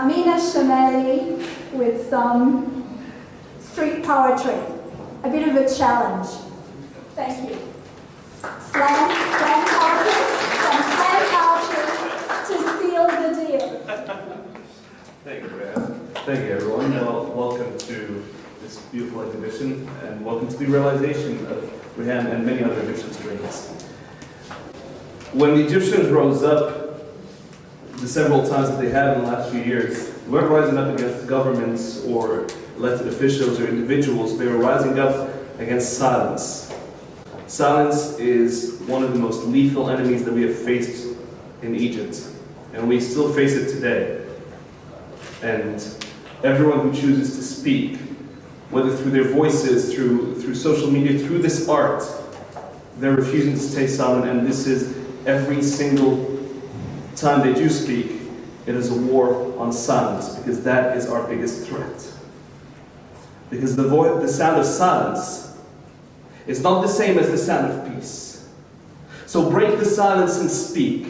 Meena Shamaly with some street poetry, a bit of a challenge. Thank you. Slam poetry, some slam poetry to seal the deal. Thank you, Rhea. Thank you, everyone. Well, welcome to this beautiful exhibition, and welcome to the realization of Rhea and many other Egyptian strings. When the Egyptians rose up, the several times that they have in the last few years, they weren't rising up against governments or elected officials or individuals. They were rising up against silence. Silence is one of the most lethal enemies that we have faced in Egypt, and we still face it today. And everyone who chooses to speak, whether through their voices, through social media, through this art, they're refusing to stay silent, and this is every single time they do speak, it is a war on silence, because that is our biggest threat. Because the sound of silence is not the same as the sound of peace. So break the silence and speak.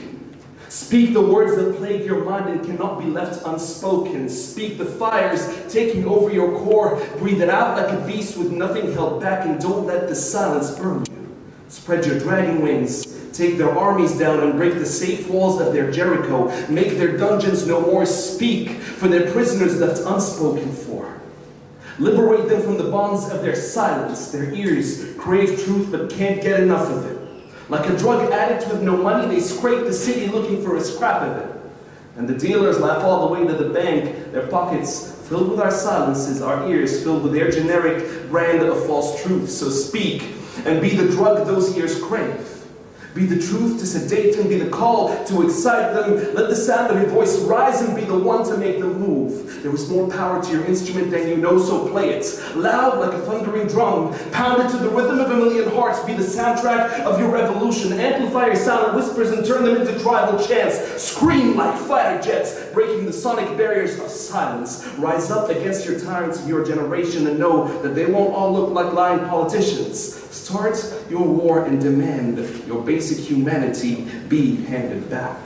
Speak the words that plague your mind and cannot be left unspoken. Speak the fires taking over your core. Breathe it out like a beast with nothing held back, and don't let the silence burn you. Spread your dragging wings. Take their armies down and break the safe walls of their Jericho. Make their dungeons no more. Speak for their prisoners left unspoken for. Liberate them from the bonds of their silence. Their ears crave truth but can't get enough of it. Like a drug addict with no money, they scrape the city looking for a scrap of it. And the dealers laugh all the way to the bank, their pockets filled with our silences, our ears filled with their generic brand of false truth. So speak and be the drug those ears crave. Be the truth to sedate them, be the call to excite them. Let the sound of your voice rise and be the one to make them move. There is more power to your instrument than you know, so play it. Loud like a thundering drum, pound it to the rhythm of a million hearts. Be the soundtrack of your revolution. Amplify your silent whispers and turn them into tribal chants. Scream like fighter jets, breaking the sonic barriers of silence. Rise up against your tyrants of your generation and know that they won't all look like lying politicians. Start your war and demand your basic humanity be handed back.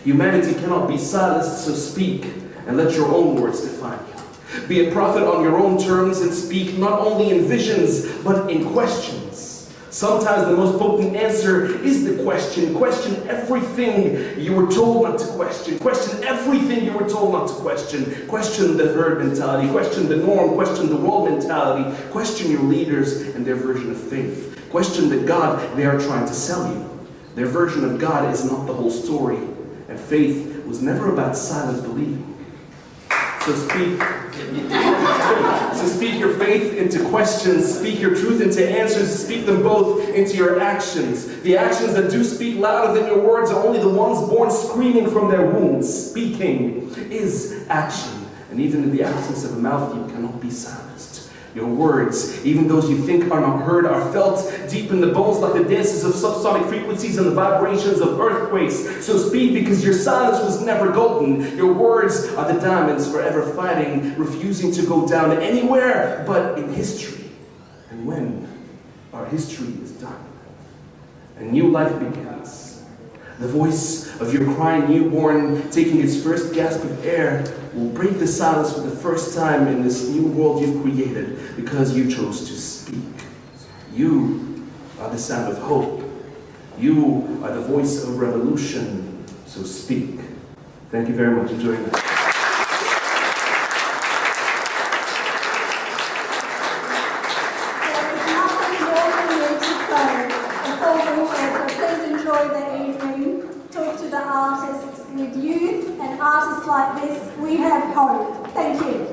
Humanity cannot be silenced, so speak and let your own words define you. Be a prophet on your own terms and speak not only in visions, but in questions. Sometimes the most potent answer is the question. Question everything you were told not to question. Question everything you were told not to question. Question the herd mentality. Question the norm. Question the world mentality. Question your leaders and their version of faith. Question the God they are trying to sell you. Their version of God is not the whole story. And faith was never about silent believing. So speak your faith into questions, speak your truth into answers, speak them both into your actions. The actions that do speak louder than your words are only the ones born screaming from their wounds. Speaking is action, and even in the absence of a mouth, you cannot be silenced. Your words, even those you think are not heard, are felt deep in the bones like the dances of subsonic frequencies and the vibrations of earthquakes. So speak, because your silence was never golden. Your words are the diamonds forever fighting, refusing to go down anywhere but in history. And when our history is done, a new life begins. The voice of your crying newborn, taking its first gasp of air, will break the silence for the first time in this new world you've created, because you chose to speak. You are the sound of hope. You are the voice of revolution. So speak. Thank you very much. Enjoy that. Please enjoy the evening. Talk to the artists. With youth and artists like this, we have hope. Thank you.